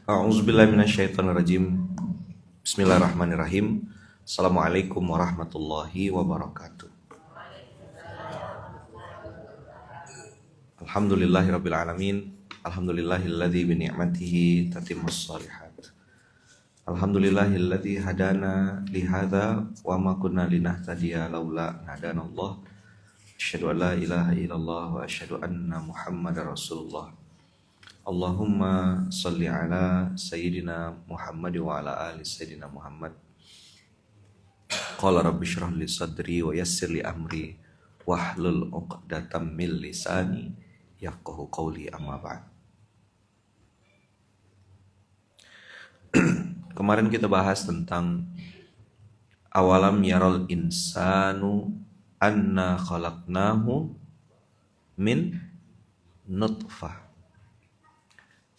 A'udzubillahi minasyaitonirrajim. Bismillahirrahmanirrahim. Assalamualaikum warahmatullahi wabarakatuh. Alhamdulillahirabbil alamin. Alhamdulillahilladzi bi ni'matihi tatimmus shalihat. Alhamdulillahilladzi hadana li hadza wa ma kunna linahtadiya laula an hadanallah. Asyhadu an la ilaha illallah wa asyhadu anna Muhammadar Rasulullah. Allahumma salli ala Sayyidina Muhammad wa ala ali Sayyidina Muhammad. Qala rabbi syrah li sadri wa yassir li amri wahlul 'uqdatam min lisani yafqahu qawli, amma ba'd. Kemarin kita bahas tentang awalam yaral insanu anna khalaqnahu min nutfah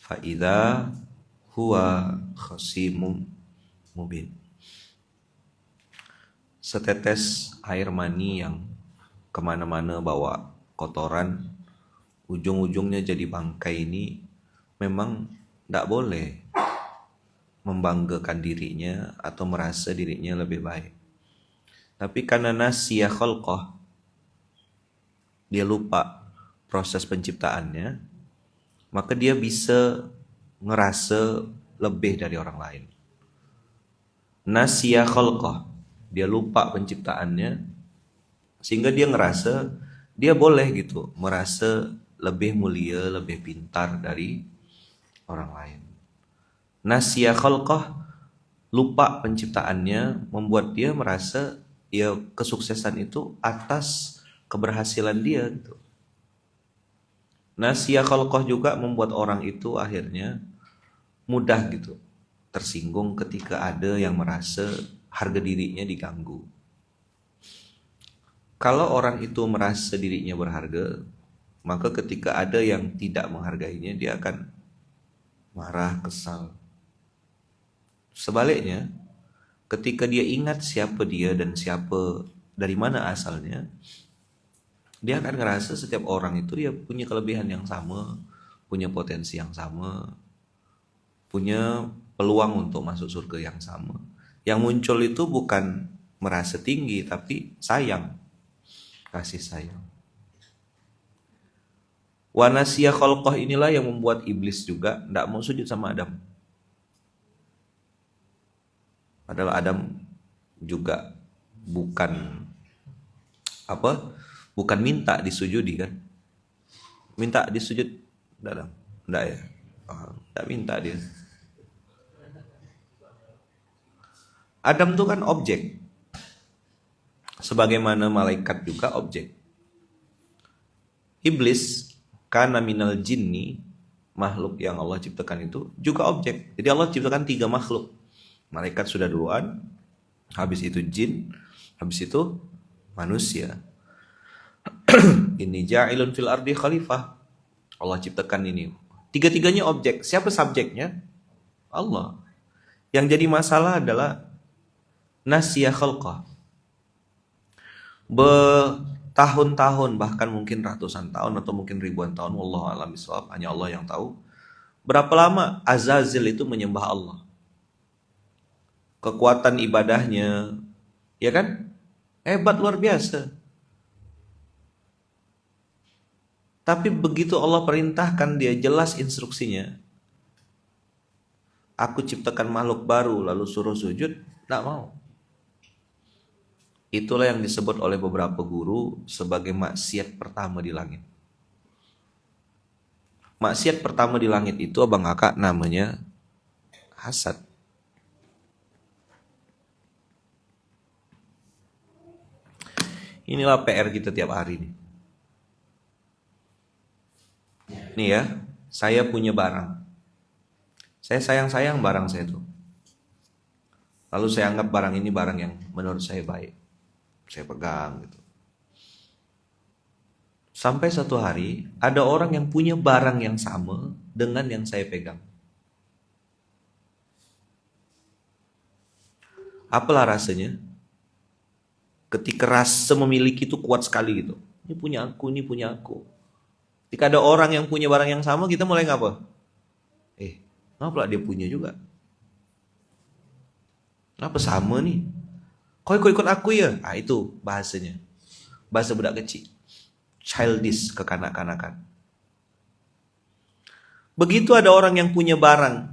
fa'idha huwa khasimum mubin. Setetes air mani yang kemana-mana bawa kotoran, ujung-ujungnya jadi bangkai ini memang tidak boleh membanggakan dirinya atau merasa dirinya lebih baik. Tapi karena nasiya khalqah, dia lupa proses penciptaannya, maka dia bisa ngerasa lebih dari orang lain. Nasiya khalqah, dia lupa penciptaannya, sehingga dia ngerasa dia boleh gitu merasa lebih mulia, lebih pintar dari orang lain. Nasiya khalqah, lupa penciptaannya, membuat dia merasa ya kesuksesan itu atas keberhasilan dia gitu. Nasiya khalqah juga membuat orang itu akhirnya mudah gitu tersinggung ketika ada yang merasa harga dirinya diganggu. Kalau orang itu merasa dirinya berharga, maka ketika ada yang tidak menghargainya, dia akan marah, kesal. Sebaliknya, ketika dia ingat siapa dia dan dari mana asalnya, dia akan ngerasa setiap orang itu ya punya kelebihan yang sama, punya potensi yang sama, punya peluang untuk masuk surga yang sama. Yang muncul itu bukan merasa tinggi, tapi sayang, kasih sayang. Wa nasiya khalqah, inilah yang membuat iblis juga tidak mau sujud sama Adam. Padahal Adam juga bukan minta disujudi kan? Minta disujud dalam? Enggak ya? Enggak minta dia. Adam itu kan objek. Sebagaimana malaikat juga objek. Iblis kana minal jinni, makhluk yang Allah ciptakan itu juga objek. Jadi Allah ciptakan 3 makhluk. Malaikat sudah duluan, habis itu jin, habis itu manusia. Ini ja'ilun fil ardi khalifah. Allah ciptakan ini. 3-tiganya objek. Siapa subjeknya? Allah. Yang jadi masalah adalah nasiya khalqah. Bertahun-tahun, bahkan mungkin ratusan tahun atau mungkin ribuan tahun, wallahu a'lam bishawab, hanya Allah yang tahu. Berapa lama Azazil itu menyembah Allah? Kekuatan ibadahnya, ya kan? Hebat, luar biasa. Tapi begitu Allah perintahkan, dia jelas instruksinya. Aku ciptakan makhluk baru lalu suruh sujud, tidak mau. Itulah yang disebut oleh beberapa guru sebagai maksiat pertama di langit. Maksiat pertama di langit itu abang kakak namanya hasad. Inilah PR kita tiap hari nih. Nih ya, saya punya barang. Saya sayang-sayang barang saya tuh. Lalu saya anggap barang ini barang yang menurut saya baik. Saya pegang gitu. Sampai suatu hari ada orang yang punya barang yang sama dengan yang saya pegang. Apalah rasanya? Ketika rasa memiliki itu kuat sekali gitu. Ini punya aku, ini punya aku. Ketika ada orang yang punya barang yang sama, kita mulai ngapa? Kenapa pula dia punya juga? Kenapa sama nih? Kau ikut-ikut aku ya? Ah, itu bahasanya. Bahasa budak kecil. Childish, kekanak-kanakan. Begitu ada orang yang punya barang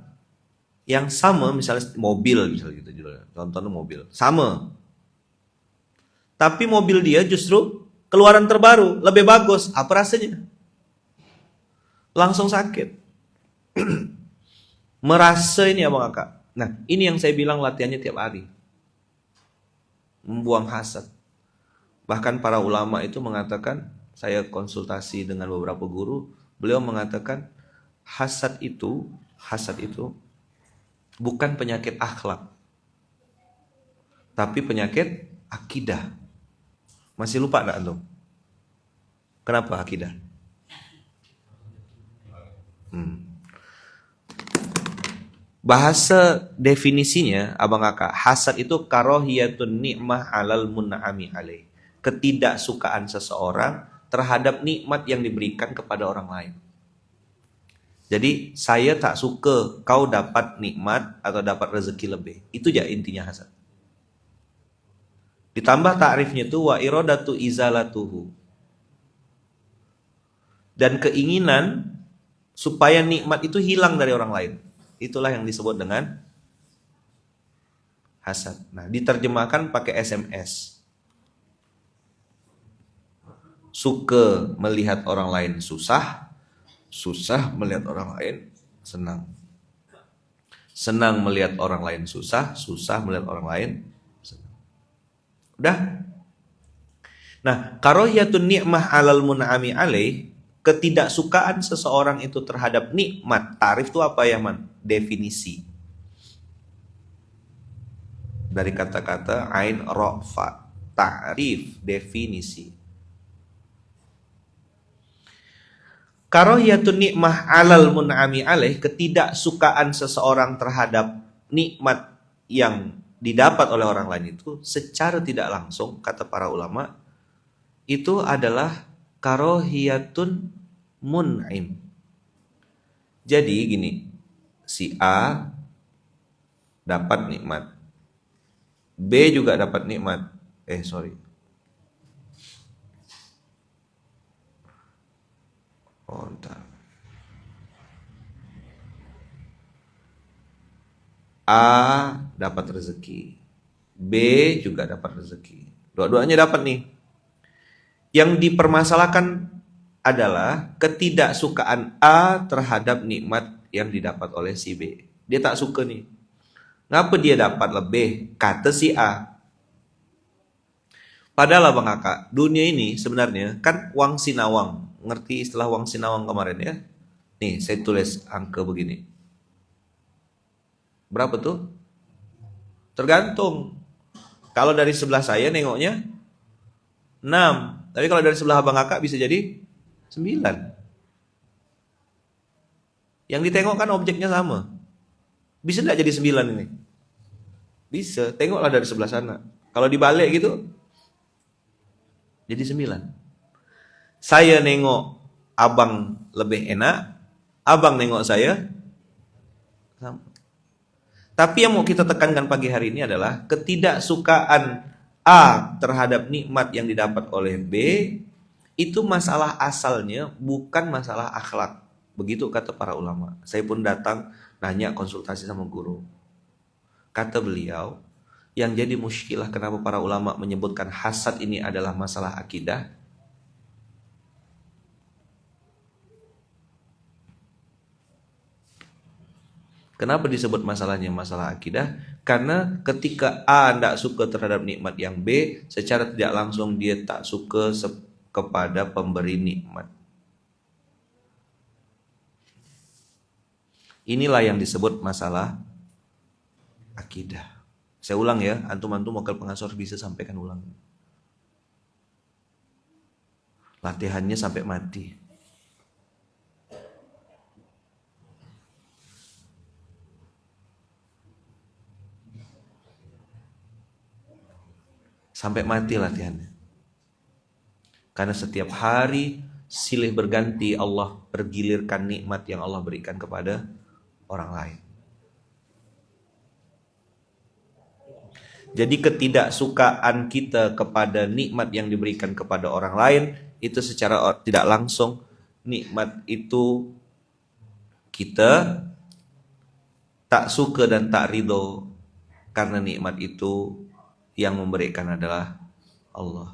yang sama, misalnya mobil, misalnya gitu, contohnya mobil, sama. Tapi mobil dia justru keluaran terbaru, lebih bagus. Apa rasanya? Langsung sakit. Merasa ini abang kakak. Nah, ini yang saya bilang latihannya tiap hari. Membuang hasad. Bahkan para ulama itu mengatakan, saya konsultasi dengan beberapa guru, beliau mengatakan hasad itu bukan penyakit akhlak, tapi penyakit akidah. Masih lupa enggak antum? Kenapa akidah? Bahasa definisinya abang kakak, hasad itu karahiyatun ni'mah alal mun'ami alaih. Ketidaksukaan seseorang terhadap nikmat yang diberikan kepada orang lain. Jadi saya tak suka kau dapat nikmat atau dapat rezeki lebih. Itu aja intinya hasad. Ditambah takrifnya itu wa iradatu izalatuhu. Dan keinginan supaya nikmat itu hilang dari orang lain. Itulah yang disebut dengan hasad. Nah, diterjemahkan pakai SMS. Suka melihat orang lain susah, susah melihat orang lain senang. Senang melihat orang lain susah, susah melihat orang lain senang. Udah? Nah, karahiyatun ni'mah alal mun'ami alaih, ketidaksukaan seseorang itu terhadap nikmat. Tarif itu apa ya, Man? Definisi. Dari kata-kata ain ra fa. Ta'rif, definisi. Karahiyatun nikmah alal mun'ami alaih, ketidaksukaan seseorang terhadap nikmat yang didapat oleh orang lain itu secara tidak langsung, kata para ulama, itu adalah karahiyatun mun'im. Jadi gini, si A dapat nikmat, B juga dapat nikmat. Entar. A dapat rezeki, B juga dapat rezeki. Dua-duanya dapat nih. Yang dipermasalahkan adalah ketidaksukaan A terhadap nikmat yang didapat oleh si B. Dia tak suka nih. Ngapa dia dapat lebih? Kata si A. Padahal abang kakak, dunia ini sebenarnya kan wang sinawang. Ngerti istilah wang sinawang kemarin ya? Nih, saya tulis angka begini. Berapa tuh? Tergantung. Kalau dari sebelah saya nengoknya 6. Tapi kalau dari sebelah abang kakak bisa jadi 9. Yang ditengok kan objeknya sama. Bisa enggak jadi 9 ini? Bisa. Tengoklah dari sebelah sana. Kalau dibalik gitu jadi 9. Saya nengok abang lebih enak, abang nengok saya sama. Tapi yang mau kita tekankan pagi hari ini adalah ketidaksukaan A terhadap nikmat yang didapat oleh B, itu masalah asalnya bukan masalah akhlak. Begitu kata para ulama. Saya pun datang nanya konsultasi sama guru. Kata beliau, yang jadi muskilah kenapa para ulama menyebutkan hasad ini adalah masalah akidah. Kenapa disebut masalahnya masalah akidah? Karena ketika A tidak suka terhadap nikmat yang B, secara tidak langsung dia tak suka kepada pemberi nikmat. Inilah yang disebut masalah akidah. Saya ulang ya, antum-antum wakil pengasuh bisa sampaikan ulang. Latihannya sampai mati. Sampai mati latihannya. Karena setiap hari silih berganti Allah pergilirkan nikmat yang Allah berikan kepada orang lain. Jadi ketidaksukaan kita kepada nikmat yang diberikan kepada orang lain itu secara tidak langsung nikmat itu kita tak suka dan tak ridho karena nikmat itu yang memberikan adalah Allah.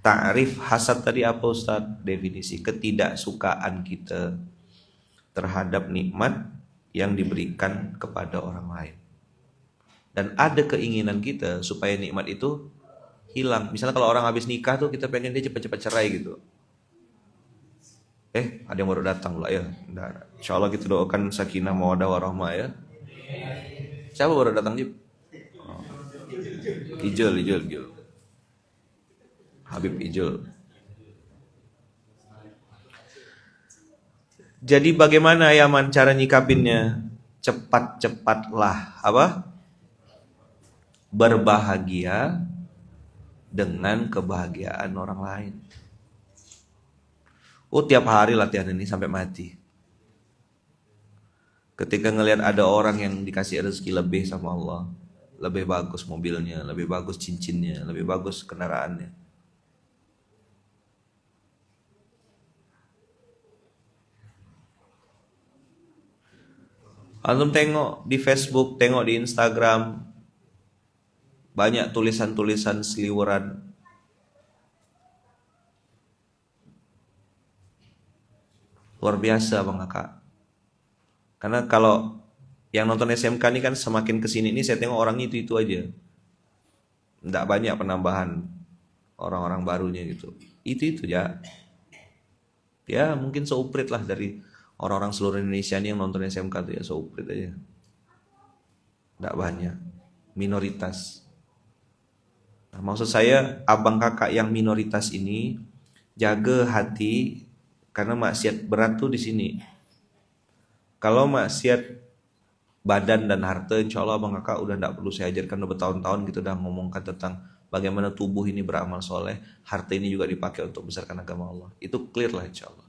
Ta'rif hasad tadi apa Ustaz? Definisi ketidaksukaan kita terhadap nikmat yang diberikan kepada orang lain. Dan ada keinginan kita supaya nikmat itu hilang. Misalnya kalau orang habis nikah tuh kita pengen dia cepat-cepat cerai gitu. Ada yang baru datang pula ya. Insya Allah kita doakan sakinah mawaddah warahmah ya. Siapa baru datang Jib? Oh. Ijul. Habib Ijul. Jadi bagaimana ya man cara nyikapinnya? Cepat-cepatlah berbahagia dengan kebahagiaan orang lain. Tiap hari latihan ini sampai mati. Ketika ngelihat ada orang yang dikasih rezeki lebih sama Allah, lebih bagus mobilnya, lebih bagus cincinnya, lebih bagus kendaraannya, antum tengok di Facebook, tengok di Instagram, banyak tulisan-tulisan seliweran. Luar biasa Bang Kakak. Karena kalau yang nonton SMK ini kan semakin kesini ini saya tengok orangnya itu aja. Nggak banyak penambahan orang-orang barunya gitu. Itu ya. Ya mungkin seuprit lah dari orang-orang seluruh Indonesia ini yang nonton SMK tuh ya seuprit aja. Nggak banyak. Minoritas. Nah, maksud saya abang kakak yang minoritas ini jaga hati karena maksiat berat tuh di sini. Kalau maksiat badan dan harta, insya Allah abang kakak udah nggak perlu saya ajarkan, udah bertahun-tahun gitu udah ngomongkan tentang bagaimana tubuh ini beramal soleh, harta ini juga dipakai untuk besarkan agama Allah. Itu clear lah insya Allah.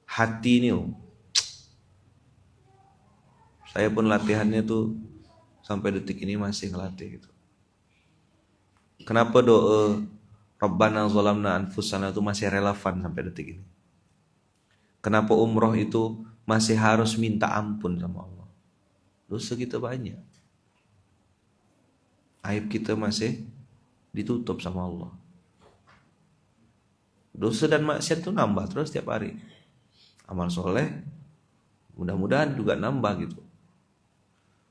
Hati ini, saya pun latihannya tuh sampai detik ini masih ngelatih gitu. Kenapa doa Rabbana zalamna anfusana itu masih relevan sampai detik ini? Kenapa umroh itu masih harus minta ampun sama Allah? Dosa kita banyak. Aib kita masih ditutup sama Allah. Dosa dan maksiat itu nambah terus setiap hari. Amal soleh mudah-mudahan juga nambah gitu.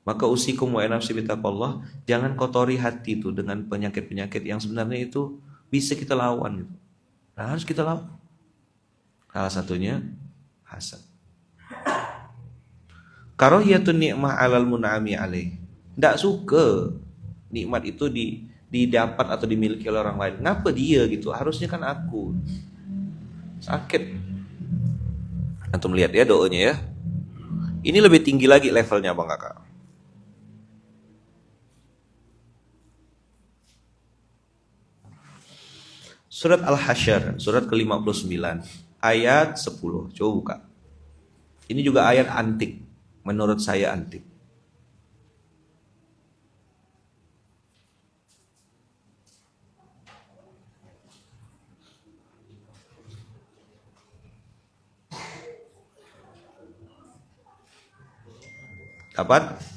Maka usikum wa nafsi bitaqallah, jangan kotori hati itu dengan penyakit-penyakit yang sebenarnya itu bisa kita lawan gitu. Nah, harus kita lawan. Salah satunya hasad. Karahiyatun ni'mah 'alal mun'ami 'alaih. Enggak suka nikmat itu didapat atau dimiliki oleh orang lain. Ngapa dia gitu? Harusnya kan aku. Sakit. Antum lihat ya doanya ya. Ini lebih tinggi lagi levelnya Bang Kakak. Surat Al-Hasyr, surat ke-59, ayat 10. Coba buka. Ini juga ayat antik, menurut saya antik. Dapat?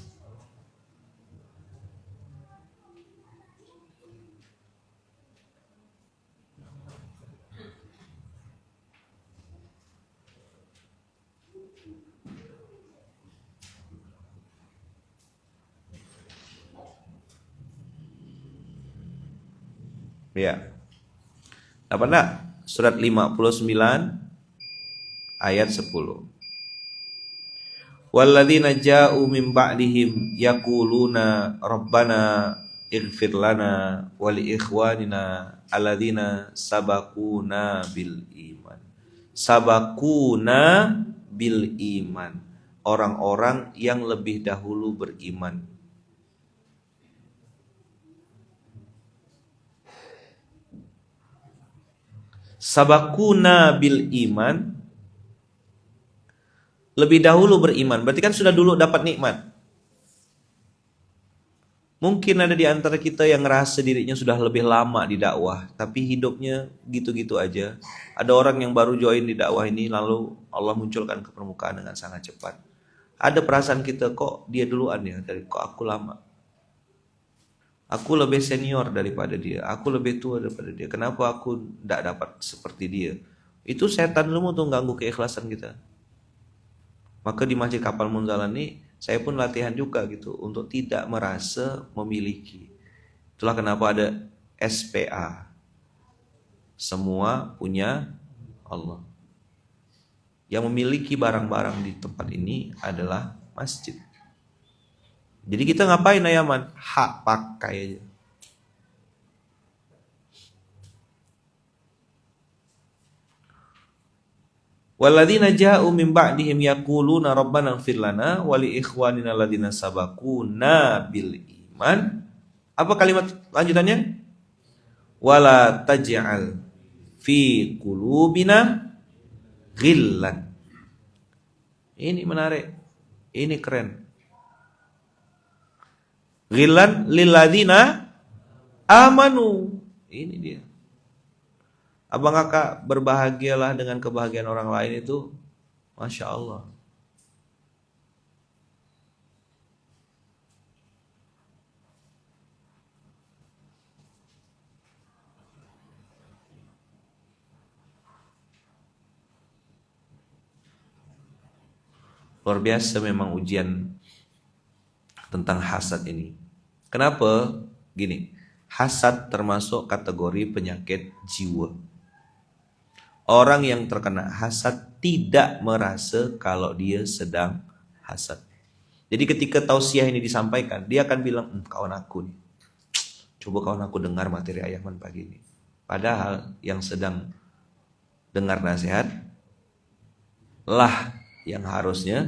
Ya. Dapat enggak? Surat 59 ayat 10. Walladzina ja'u min ba'dihim yaquluna rabbana ighfir lana wa li ikhwanina alladzina sabaquna bil iman. Sabaquna bil iman. Orang-orang yang lebih dahulu beriman. Sabaquna bil iman lebih dahulu beriman, berarti kan sudah dulu dapat nikmat. Mungkin ada di antara kita yang ngerasa dirinya sudah lebih lama di dakwah, tapi hidupnya gitu-gitu aja. Ada orang yang baru join di dakwah ini, lalu Allah munculkan ke permukaan dengan sangat cepat. Ada perasaan kita, kok dia duluan ya, dari kok aku lama. Aku lebih senior daripada dia, aku lebih tua daripada dia. Kenapa aku tidak dapat seperti dia? Itu setan dulu tuh ganggu keikhlasan kita. Maka di Masjid Kapal Munzalan ini saya pun latihan juga gitu untuk tidak merasa memiliki. Itulah kenapa ada SPA. Semua punya Allah. Yang memiliki barang-barang di tempat ini adalah masjid. Jadi kita ngapain ayaman? Hak pakai aja. Walladzina ja'u min ba'dihim yaquluna rabbana ighfir lana wa li ikhwanina alladzina sabaquna bil iman. Apa kalimat lanjutannya? Wala taj'al fi qulubina ghillan. Ini menarik. Ini keren. Ghillan lilladzina amanu. Ini dia. Abang kakak berbahagialah dengan kebahagiaan orang lain itu, Masya Allah. Luar biasa memang ujian tentang hasad ini. Kenapa? Gini, hasad termasuk kategori penyakit jiwa. Orang yang terkena hasad tidak merasa kalau dia sedang hasad. Jadi ketika tausiah ini disampaikan, dia akan bilang, kawan aku nih, coba kawan aku dengar materi Ayahman pagi ini. Padahal yang sedang dengar nasihat lah yang harusnya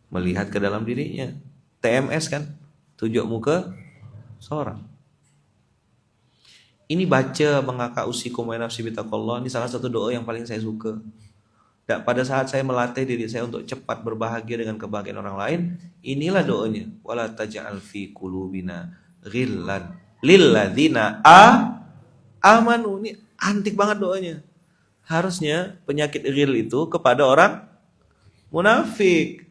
melihat ke dalam dirinya. TMS kan, tunjuk muka seorang. Ini baca mengakak usikum wa nafsi bitaqallah. Ini salah satu doa yang paling saya suka. Dan pada saat saya melatih diri saya untuk cepat berbahagia dengan kebahagiaan orang lain, inilah doanya. Wala taj'al fi qulubina ghillan lilladzina amanu. Ini antik banget doanya. Harusnya penyakit ghil itu kepada orang munafik.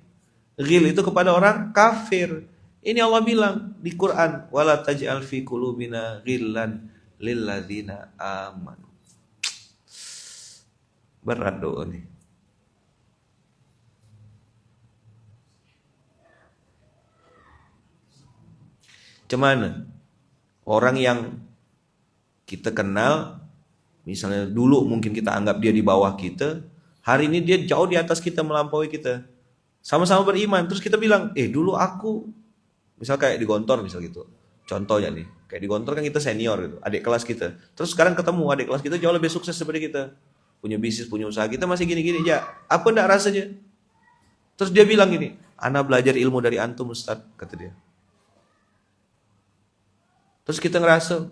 Ghil itu kepada orang kafir. Ini Allah bilang di Quran, wala taj'al fi qulubina ghillan lilladzina amanu. Berat doa nih. Cuman orang yang kita kenal, misalnya dulu mungkin kita anggap dia di bawah kita, hari ini dia jauh di atas kita, melampaui kita. Sama-sama beriman, terus kita bilang, dulu aku, misal kayak di Gontor misal gitu. Contohnya nih, kayak di Gontor kan kita senior gitu, adik kelas kita. Terus sekarang ketemu adik kelas kita jauh lebih sukses daripada kita. Punya bisnis, punya usaha, kita masih gini-gini aja. Apa enggak rasanya? Terus dia bilang gini, ana belajar ilmu dari antum Ustaz, kata dia. Terus kita ngerasa,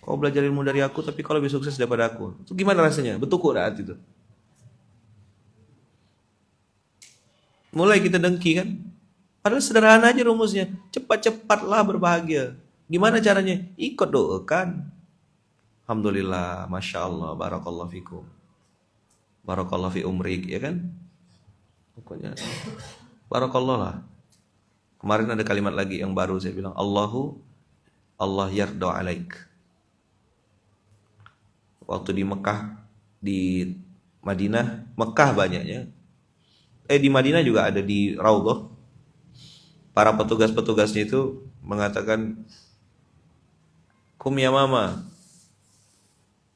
kau belajar ilmu dari aku tapi kau lebih sukses daripada aku. Itu gimana rasanya? Betul saat itu. Mulai kita dengki kan? Padahal sederhana aja rumusnya. Cepat-cepatlah berbahagia. Gimana caranya? Ikut doakan. Alhamdulillah, Masya Allah, Barakallahu fikum. Barakallahu fi umrik, ya kan? Pokoknya Barakallah lah. Kemarin ada kalimat lagi yang baru saya bilang, Allah yarda alaik. Waktu di Mekah, di Madinah, Mekah banyaknya. Di Madinah juga ada di Raudhah. Para petugas-petugasnya itu mengatakan, kum ya mama,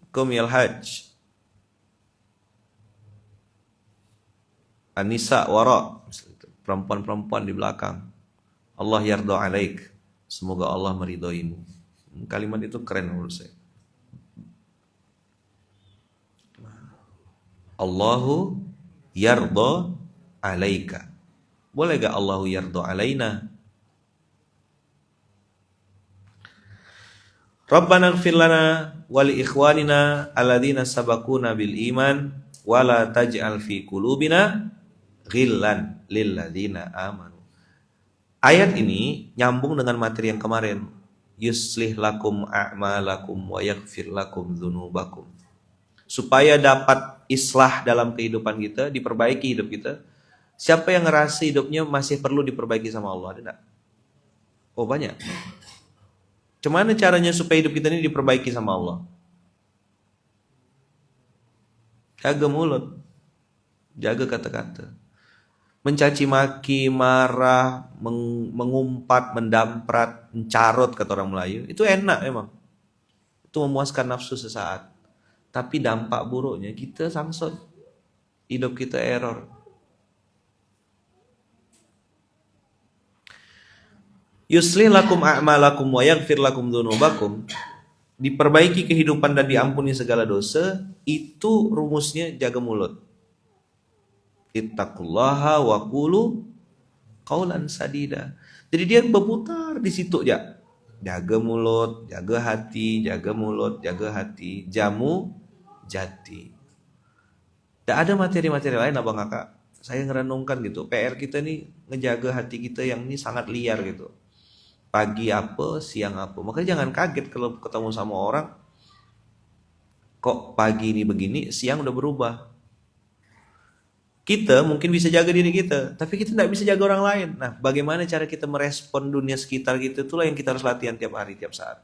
kum yal hajj, Anisa wara, perempuan-perempuan di belakang. Allah yarda alaik, semoga Allah meridhoimu. Kalimat itu keren menurut saya. Allahu yarda alaika. Boleh gak Allahu yarda alaina? Rabbana ighfir lana wa li ikhwanina alladzina sabaquna bil iman wala taj'al fi qulubina ghillan lilladzina amanu. Ayat ini nyambung dengan materi yang kemarin. Yuslih lakum a'malakum wa yaghfir lakum dzunubakum. Supaya dapat islah dalam kehidupan kita, diperbaiki hidup kita. Siapa yang ngerasa hidupnya masih perlu diperbaiki sama Allah? Ada enggak? Oh, banyak. Gimana caranya supaya hidup kita ini diperbaiki sama Allah? Jaga mulut, jaga kata-kata. Mencaci maki, marah, mengumpat, mendamprat, mencarot kata orang Melayu, itu enak emang. Itu memuaskan nafsu sesaat. Tapi dampak buruknya kita sangsot. Hidup kita error. Yuslih lakum a'malakum wa yaghfir lakum dzunubakum. Diperbaiki kehidupan dan diampuni segala dosa, itu rumusnya jaga mulut. Ittaqullaha wa qulu qaulan sadida. Jadi dia berputar di situ aja. Jaga mulut, jaga hati, jaga mulut, jaga hati, jamu jati. Tidak ada materi-materi lain abang kakak. Saya ngerenungkan gitu. PR kita nih ngejaga hati kita yang ini sangat liar gitu. Pagi apa, siang apa. Makanya jangan kaget kalau ketemu sama orang. Kok pagi ini begini, siang udah berubah. Kita mungkin bisa jaga diri kita, tapi kita tidak bisa jaga orang lain. Nah, bagaimana cara kita merespon dunia sekitar kita, itulah yang kita harus latihan tiap hari, tiap saat.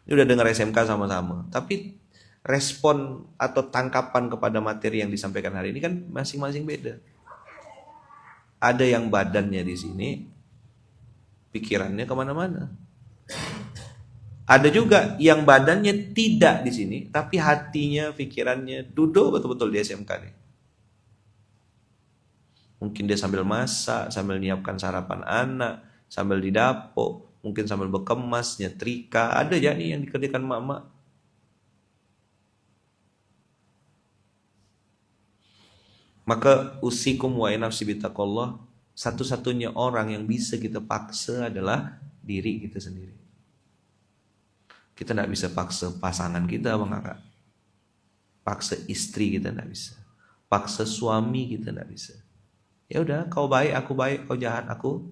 Ini udah dengar SMK sama-sama, tapi respon atau tangkapan kepada materi yang disampaikan hari ini kan masing-masing beda. Ada yang badannya di sini, pikirannya kemana-mana. Ada juga yang badannya tidak di sini, tapi hatinya, pikirannya duduk betul-betul di SMK nih. Mungkin dia sambil masak, sambil nyiapkan sarapan anak, sambil di dapur, mungkin sambil berkemas, nyetrika. Ada ya nih yang dikerjakan mama. Maka usikum wa nafsi bitaqallah, satu-satunya orang yang bisa kita paksa adalah diri kita sendiri. Kita tidak bisa paksa pasangan kita, bang kakak. Paksa istri kita tidak bisa. Paksa suami kita tidak bisa. Ya udah, kau baik, aku baik, kau jahat, aku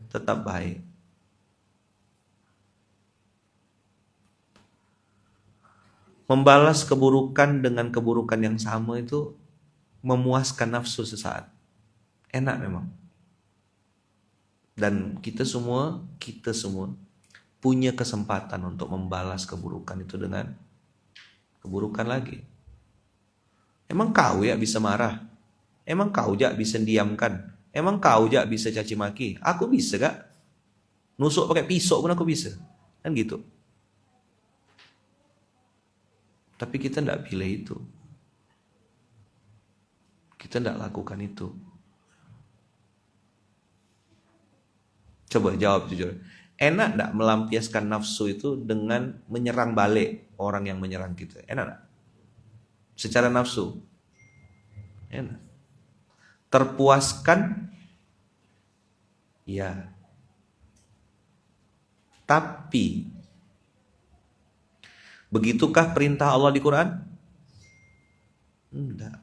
tetap baik. Membalas keburukan dengan keburukan yang sama itu memuaskan nafsu sesaat. Enak memang. Dan kita semua punya kesempatan untuk membalas keburukan itu dengan keburukan lagi. Emang kau ya bisa marah? Emang kau ya bisa diamkan? Emang kau ya bisa caci maki? Aku bisa gak? Nusuk pakai pisau pun aku bisa. Kan gitu. Tapi kita tidak pilih itu. Kita tidak lakukan itu. Coba jawab jujur. Enak gak melampiaskan nafsu itu dengan menyerang balik orang yang menyerang kita? Enak gak? Secara nafsu. Enak. Terpuaskan? Ya. Tapi, begitukah perintah Allah di Quran? Enggak.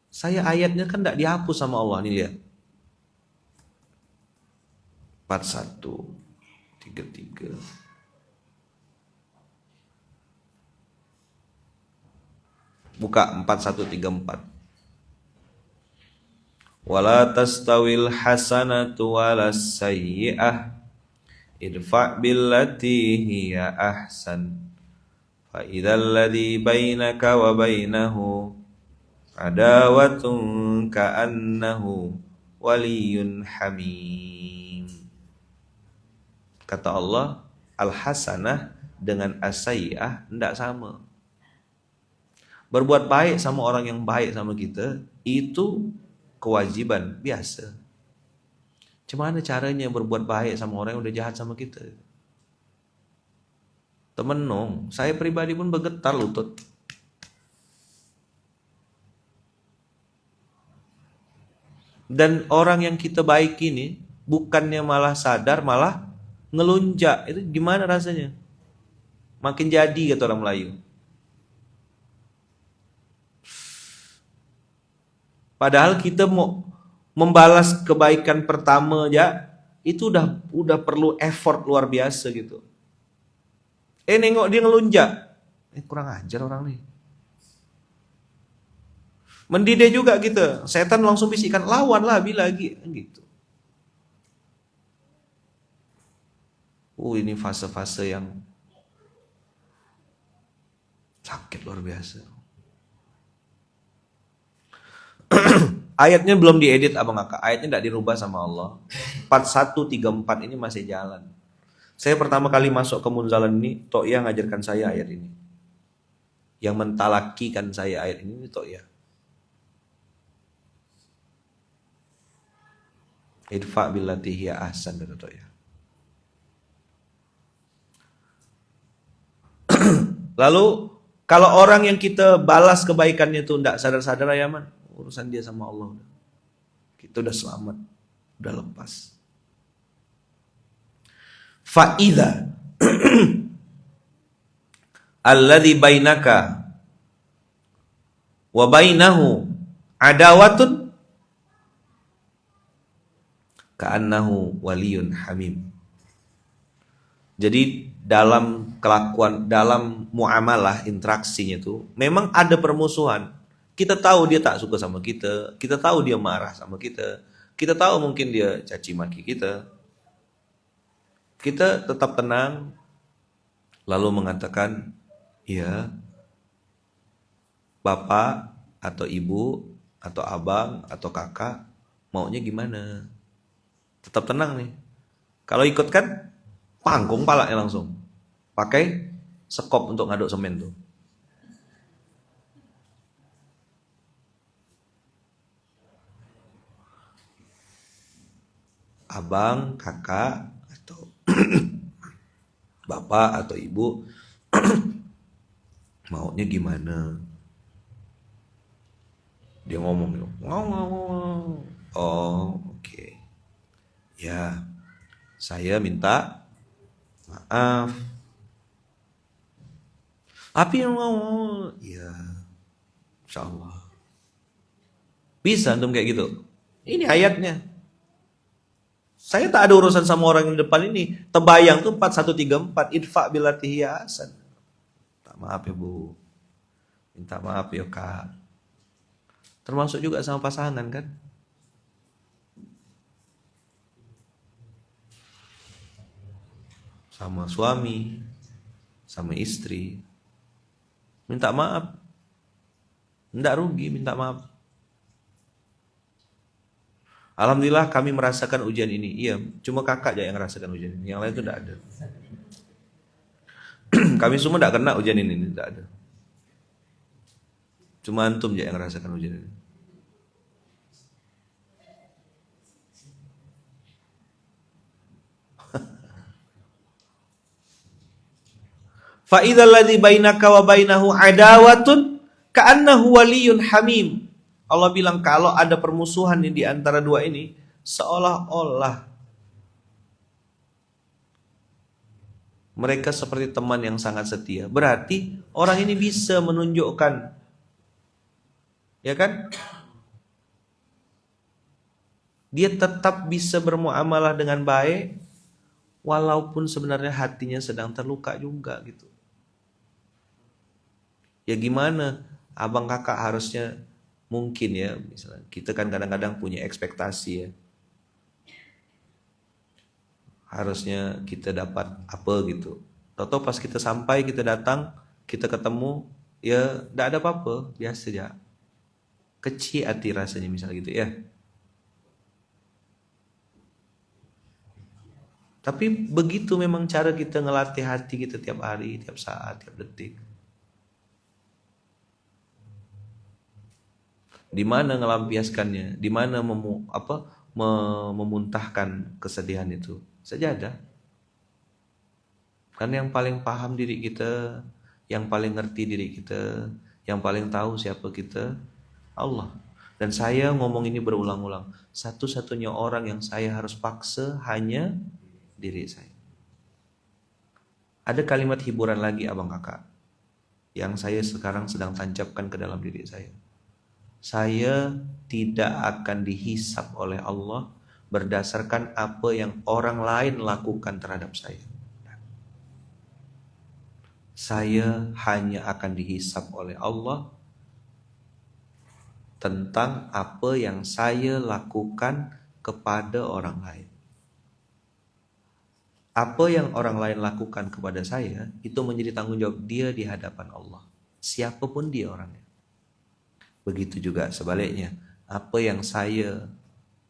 Saya ayatnya kan tidak dihapus sama Allah. Nih lihat. 41 33. Buka 4134. Wala tastawil hasanatu walas sayyi'ah idfa' billati hiya ahsan fa idzal ladzi bainaka wa bainahu adawatun ka'annahu waliyyun hamim. Kata Allah, al-hasanah dengan as-sayyi'ah tidak sama. Berbuat baik sama orang yang baik sama kita, itu kewajiban biasa. Gimana caranya berbuat baik sama orang yang udah jahat sama kita? Temenung, saya pribadi pun bergetar lutut. Dan orang yang kita baik ini, bukannya malah sadar, malah ngelunjak. Itu gimana rasanya? Makin jadi kata orang Melayu. Padahal kita mau membalas kebaikan pertama aja itu udah perlu effort luar biasa gitu. Nengok dia ngelunjak. Kurang ajar orang nih. Mendidih juga gitu. Setan langsung bisikan, lawanlah bila lagi gitu. Ini fase-fase yang sakit luar biasa. Ayatnya belum diedit abang kakak. Ayatnya tidak dirubah sama Allah. 4134 ini masih jalan. Saya pertama kali masuk ke Munzalan ini, To'ya ngajarkan saya ayat ini. Yang mentalakikan saya ayat ini To'ya. Idfa billati hiya ahsan, kata To'ya. Lalu kalau orang yang kita balas kebaikannya itu tidak sadar-sadar ya man, urusan dia sama Allah. Kita udah selamat, udah lepas. Fa'idha alladhi bainaka wa bainahu adawatun ka'annahu waliyun hamim. Jadi dalam kelakuan, dalam muamalah, interaksinya itu memang ada permusuhan. Kita tahu dia tak suka sama kita tahu dia marah sama kita tahu mungkin dia caci maki kita. Kita tetap tenang, lalu mengatakan, ya, bapak atau ibu atau abang atau kakak maunya gimana? Tetap tenang nih. Kalau ikut kan panggung palanya langsung. Pakai sekop untuk ngaduk semen tuh. Abang, kakak, atau bapak atau ibu maunya gimana? Dia ngomong, oh oke. Ya, saya minta maaf. Tapi yang ngomong, ya, insya Allah. Bisa antum kayak gitu. Ini ayatnya. Saya tak ada urusan sama orang yang di depan ini. Tebayang tuh 4134. Idfa billati hiya ahsan. Minta maaf ya bu. Minta maaf ya kak. Termasuk juga sama pasangan kan. Sama suami. Sama istri. Minta maaf. Nggak rugi minta maaf. Alhamdulillah kami merasakan ujian ini. Iya, cuma kakak aja yang merasakan ujian ini. Yang lain itu tidak ada. Kami semua tidak kena ujian ini, tidak ada. Cuma antum aja yang merasakan ujian ini. Fa idzal ladzi bainaka wa bainahu adawatun ka'annahu waliyyun hamim. Allah bilang kalau ada permusuhan di antara dua ini, seolah-olah mereka seperti teman yang sangat setia. Berarti orang ini bisa menunjukkan, ya kan? Dia tetap bisa bermuamalah dengan baik, walaupun sebenarnya hatinya sedang terluka juga gitu. Ya gimana? Abang kakak harusnya mungkin ya, misalnya kita kan kadang-kadang punya ekspektasi ya. Harusnya kita dapat apa gitu. Tahu pas kita sampai, kita datang, kita ketemu, ya tidak ada apa-apa, biasa aja. Kecil hati rasanya misalnya gitu ya. Tapi begitu memang cara kita ngelatih hati kita tiap hari, tiap saat, tiap detik. Di mana ngelampiaskannya, di mana memuntahkan kesedihan itu. Sajadah. Kan yang paling paham diri kita, yang paling ngerti diri kita, yang paling tahu siapa kita, Allah. Dan saya ngomong ini berulang-ulang. Satu-satunya orang yang saya harus paksa hanya diri saya. Ada kalimat hiburan lagi abang kakak yang saya sekarang sedang tancapkan ke dalam diri saya. saya tidak akan dihisap oleh Allah berdasarkan apa yang orang lain lakukan terhadap saya. Saya hanya akan dihisap oleh Allah tentang apa yang saya lakukan kepada orang lain. Apa yang orang lain lakukan kepada saya itu menjadi tanggung jawab dia di hadapan Allah, siapapun dia orangnya. Begitu juga sebaliknya, apa yang saya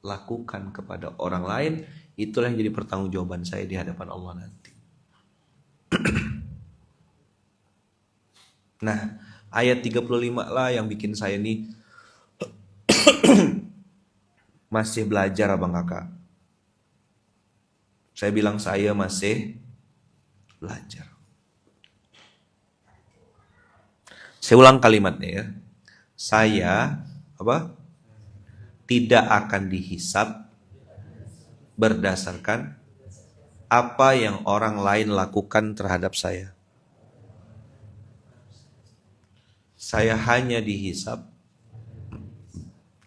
lakukan kepada orang lain, itulah yang jadi pertanggungjawaban saya di hadapan Allah nanti. Nah, ayat 35 lah yang bikin saya nih masih belajar abang kakak. Saya bilang saya masih belajar. Saya ulang kalimatnya ya. Saya tidak akan dihisap berdasarkan apa yang orang lain lakukan terhadap saya. Saya hanya dihisap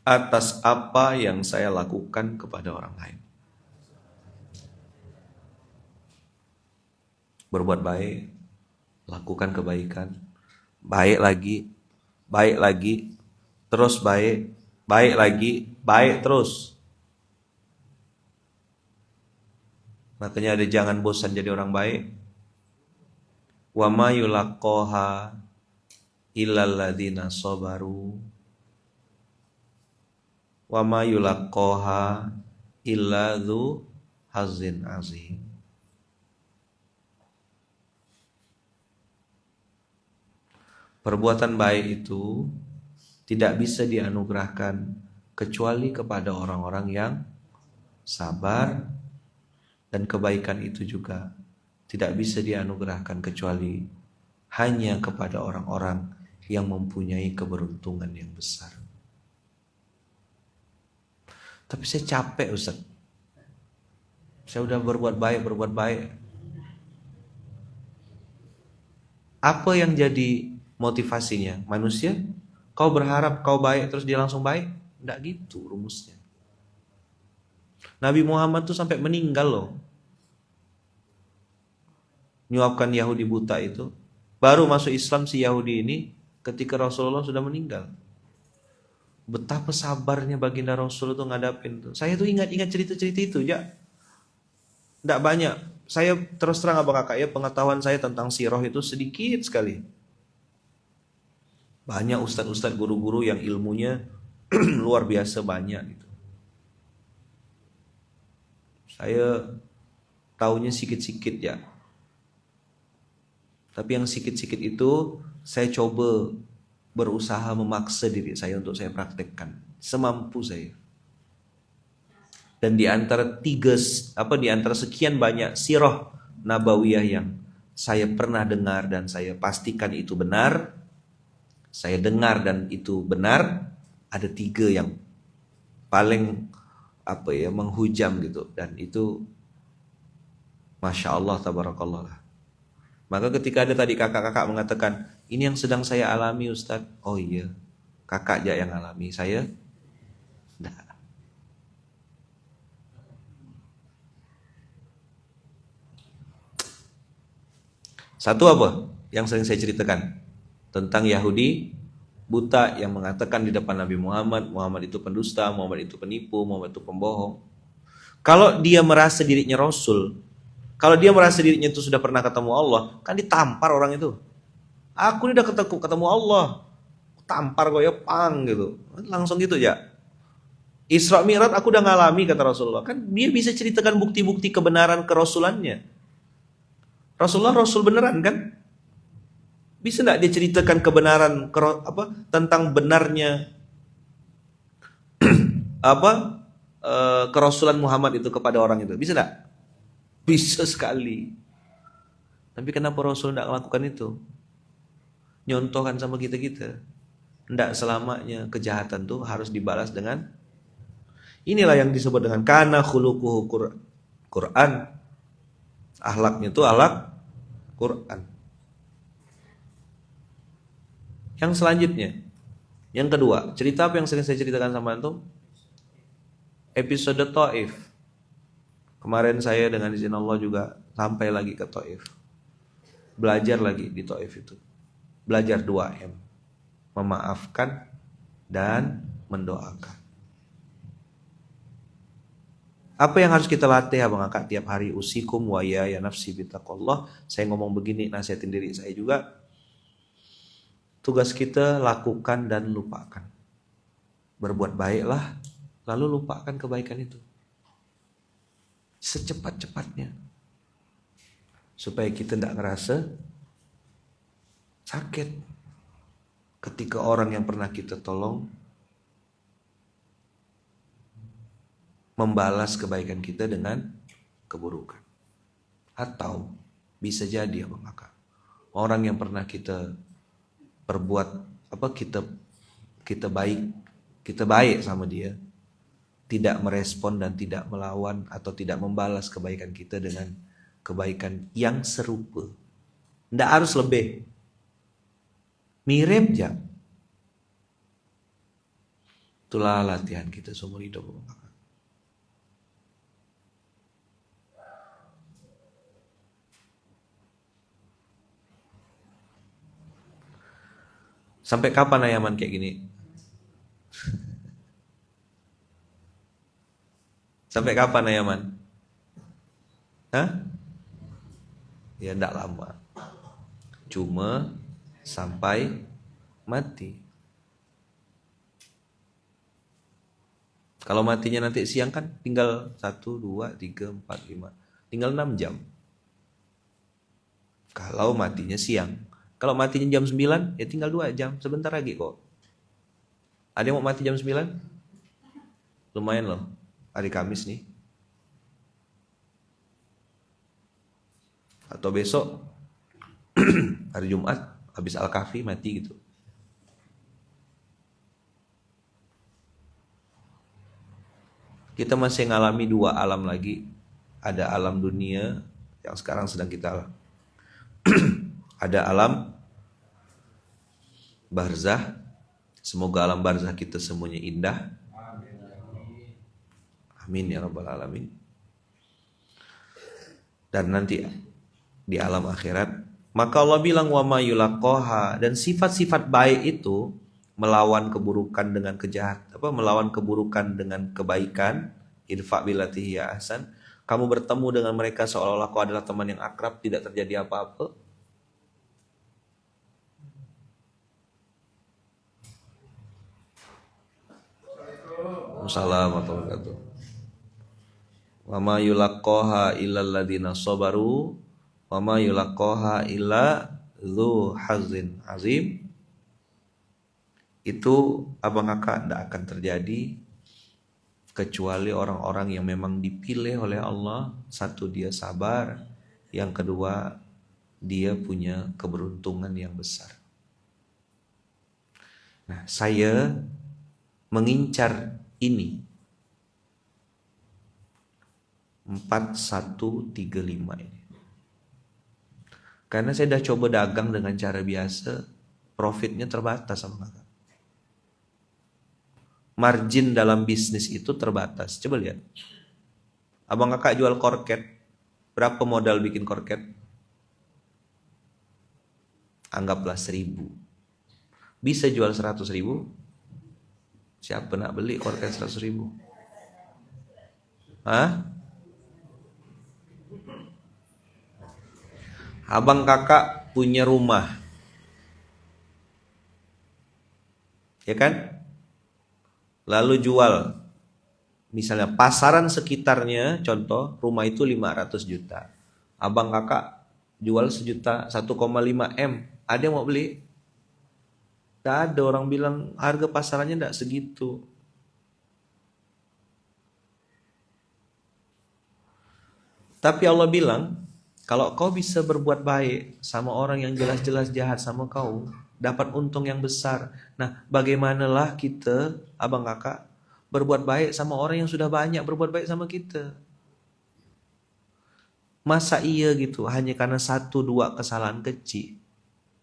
atas apa yang saya lakukan kepada orang lain. Berbuat baik, lakukan kebaikan, baik lagi, terus baik lagi, baik terus. Makanya ada jangan bosan jadi orang baik. Wa ma yulaqqaha illal ladzina sabaru. Wa ma yulaqqaha illa dzu hazzin azim. Perbuatan baik itu tidak bisa dianugerahkan kecuali kepada orang-orang yang sabar, dan kebaikan itu juga tidak bisa dianugerahkan kecuali hanya kepada orang-orang yang mempunyai keberuntungan yang besar. Tapi saya capek Ustaz. Saya udah berbuat baik. Apa yang jadi motivasinya? Manusia, kau berharap kau baik terus dia langsung baik? Enggak gitu rumusnya. Nabi Muhammad tuh sampai meninggal loh. Nyuapkan Yahudi buta itu. Baru masuk Islam si Yahudi ini ketika Rasulullah sudah meninggal. Betapa sabarnya baginda Rasul itu ngadapin tuh. Saya tuh ingat cerita-cerita itu ya. Enggak banyak. Saya terus terang abang kakak ya, pengetahuan saya tentang sirah itu sedikit sekali. Banyak ustadz-ustadz guru-guru yang ilmunya luar biasa banyak gitu. Saya taunya sikit-sikit ya. Tapi yang sikit-sikit itu saya coba berusaha memaksa diri saya untuk saya praktekkan semampu saya. Dan di antara sekian banyak sirah nabawiyah yang saya pernah dengar dan saya pastikan itu benar, saya dengar dan itu benar, ada 3 yang paling menghujam gitu, dan itu Masya Allah tabarakallah lah. Maka ketika ada tadi kakak-kakak mengatakan ini yang sedang saya alami Ustadz, oh iya kakak aja yang alami, saya nah. Satu apa yang sering saya ceritakan tentang Yahudi buta yang mengatakan di depan Nabi Muhammad, Muhammad itu pendusta, Muhammad itu penipu, Muhammad itu pembohong. Kalau dia merasa dirinya Rasul, kalau dia merasa dirinya itu sudah pernah ketemu Allah, kan ditampar orang itu. Aku ini udah ketemu Allah, tampar gue ya pang gitu, langsung gitu ya. Isra Mi'raj aku udah ngalami kata Rasulullah, kan dia bisa ceritakan bukti-bukti kebenaran kerasulannya. Rasulullah Rasul beneran kan? Bisa enggak dia ceritakan kebenaran tentang benarnya kerasulan Muhammad itu kepada orang itu? Bisa enggak? Bisa sekali. Tapi kenapa Rasul enggak melakukan itu? Nyontohkan sama kita-kita. Enggak selamanya kejahatan tuh harus dibalas dengan inilah yang disebut dengan kana khuluquhu Quran. Akhlaknya itu akhlak Quran. Yang selanjutnya, Yang kedua, cerita apa yang sering saya ceritakan sama antum? Episode Taif. Kemarin saya dengan izin Allah juga sampai lagi ke Taif. Belajar lagi di Taif itu. Belajar 2M. Memaafkan dan mendoakan. Apa yang harus kita latih abang kakak tiap hari? Usikum wa ya nafsi bitaqullah. Saya ngomong begini, nasihatin diri saya juga. Tugas kita lakukan dan lupakan. Berbuat baiklah, lalu lupakan kebaikan itu. Secepat-cepatnya. Supaya kita tidak ngerasa sakit. Ketika orang yang pernah kita tolong membalas kebaikan kita dengan keburukan. Atau bisa jadi abang kakak, orang yang pernah kita perbuat kita baik sama dia, tidak merespon dan tidak melawan atau tidak membalas kebaikan kita dengan kebaikan yang serupa. Tidak harus lebih, mirip aja. Itulah latihan kita seumur hidup. Sampai kapan Ayaman kayak gini? Sampai kapan Ayaman? Hah? Ya enggak lama. Cuma sampai mati. Kalau matinya nanti siang kan tinggal 1, 2, 3, 4, 5. Tinggal 6 jam. Kalau matinya siang. Kalau matinya jam 9, ya tinggal 2 jam. Sebentar lagi kok. Ada yang mau mati jam 9? Lumayan loh. Hari Kamis nih. Atau besok hari Jumat habis Al-Kahfi mati gitu. Kita masih ngalami 2 alam lagi. Ada alam dunia yang sekarang sedang kita ada alam barzah. Semoga alam barzah kita semuanya indah. Amin ya rabbal alamin. Dan nanti di alam akhirat, maka Allah bilang wa ma yulaqaha, dan sifat-sifat baik itu melawan keburukan dengan melawan keburukan dengan kebaikan. Idfa billati hiya ahsan. Kamu bertemu dengan mereka seolah-olah kau adalah teman yang akrab, tidak terjadi apa-apa. Assalamualaikum warahmatullahi wabarakatuh. Wa ma yulaqaha illal ladzina sabaru wa ma yulaqaha illa dzu hazzin azim. Itu abang kakak tidak akan terjadi kecuali orang-orang yang memang dipilih oleh Allah. Satu, dia sabar. Yang kedua, dia punya keberuntungan yang besar. Nah, saya mengincar ini 4135 ini. Karena saya sudah coba dagang dengan cara biasa, profitnya terbatas sama kakak. Margin dalam bisnis itu terbatas. Coba lihat. Abang kakak jual korket. Berapa modal bikin korket? Anggaplah 1000. Bisa jual 100.000? Siapa nak beli korket 100.000? Hah? Abang kakak punya rumah, ya kan? Lalu jual, misalnya pasaran sekitarnya, contoh rumah itu 500 juta. Abang kakak jual 1 1,5 M. Ada yang mau beli? Tidak ada, orang bilang harga pasarannya tidak segitu. Tapi Allah bilang, kalau kau bisa berbuat baik sama orang yang jelas-jelas jahat sama kau, dapat untung yang besar. Nah, bagaimanalah kita, abang kakak, berbuat baik sama orang yang sudah banyak berbuat baik sama kita? Masa iya gitu, hanya karena 1-2 kesalahan kecil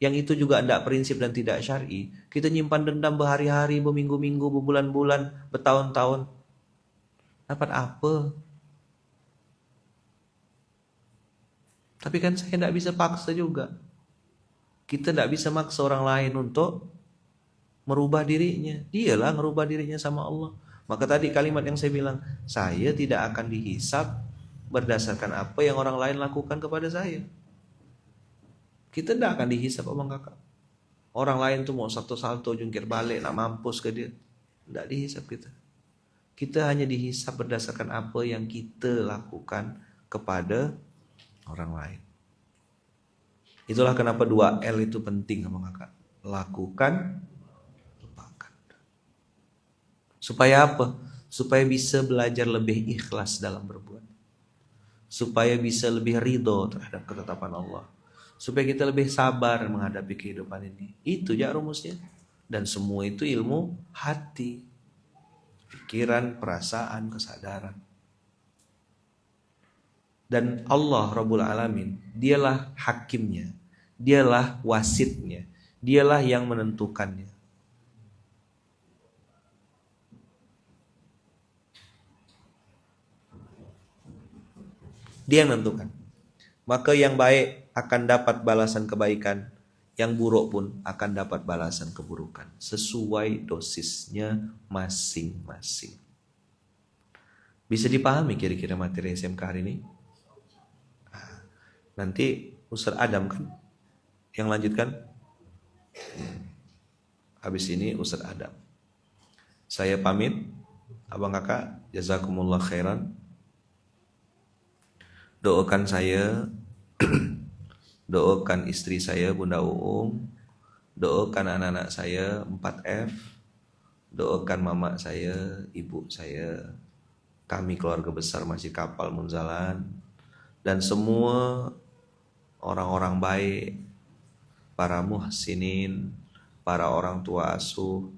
yang itu juga tidak prinsip dan tidak syar'i, kita nyimpan dendam berhari-hari, berminggu-minggu, berbulan-bulan, bertahun-tahun, dapat apa? Tapi kan saya tidak bisa paksa juga. Kita tidak bisa maksa orang lain untuk merubah dirinya. Dialah merubah dirinya sama Allah. Maka tadi kalimat yang saya bilang, saya tidak akan dihisap berdasarkan apa yang orang lain lakukan kepada saya. Kita tidak akan dihisap, Abang Kakak. Orang lain tuh mau salto-salto jungkir balik, nak mampus ke dia, tidak dihisap kita. Kita hanya dihisap berdasarkan apa yang kita lakukan kepada orang lain. Itulah kenapa 2L itu penting, Abang Kakak. Lakukan, lupakan. Supaya apa? Supaya bisa belajar lebih ikhlas dalam berbuat. Supaya bisa lebih ridho terhadap ketetapan Allah. Supaya kita lebih sabar menghadapi kehidupan ini. Itu ya rumusnya. Dan semua itu ilmu hati. Pikiran, perasaan, kesadaran. Dan Allah Rabbul Alamin, dialah hakimnya. Dialah wasitnya. Dialah yang menentukannya. Dia yang menentukan. Maka yang baik akan dapat balasan kebaikan, yang buruk pun akan dapat balasan keburukan, sesuai dosisnya masing-masing. Bisa dipahami kira-kira materi SMK hari ini? Nanti Ustaz Adam kan yang lanjutkan. Habis ini Ustaz Adam. Saya pamit. Abang Kakak, jazakumullah khairan. Doakan saya, doakan istri saya Bunda Uung, doakan anak-anak saya 4F, doakan mama saya, ibu saya, kami keluarga besar Masjid Kapal Munzalan, dan semua orang-orang baik, para muhsinin, para orang tua asuh,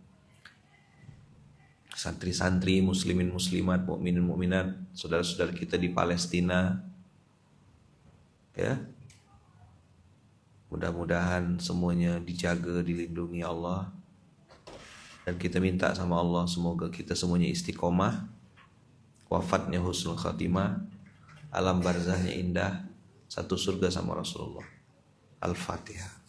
santri-santri, muslimin muslimat, mukminin mukminat, saudara-saudara kita di Palestina. Ya, mudah-mudahan semuanya dijaga, dilindungi Allah, dan kita minta sama Allah semoga kita semuanya istiqomah, wafatnya husnul khatimah, alam barzahnya indah, satu surga sama Rasulullah. Al-Fatihah.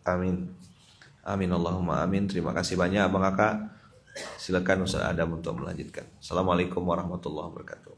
Amin. Amin Allahumma amin. Terima kasih banyak Abang Kakak. Silakan Ustaz Adam untuk melanjutkan. Assalamualaikum warahmatullahi wabarakatuh.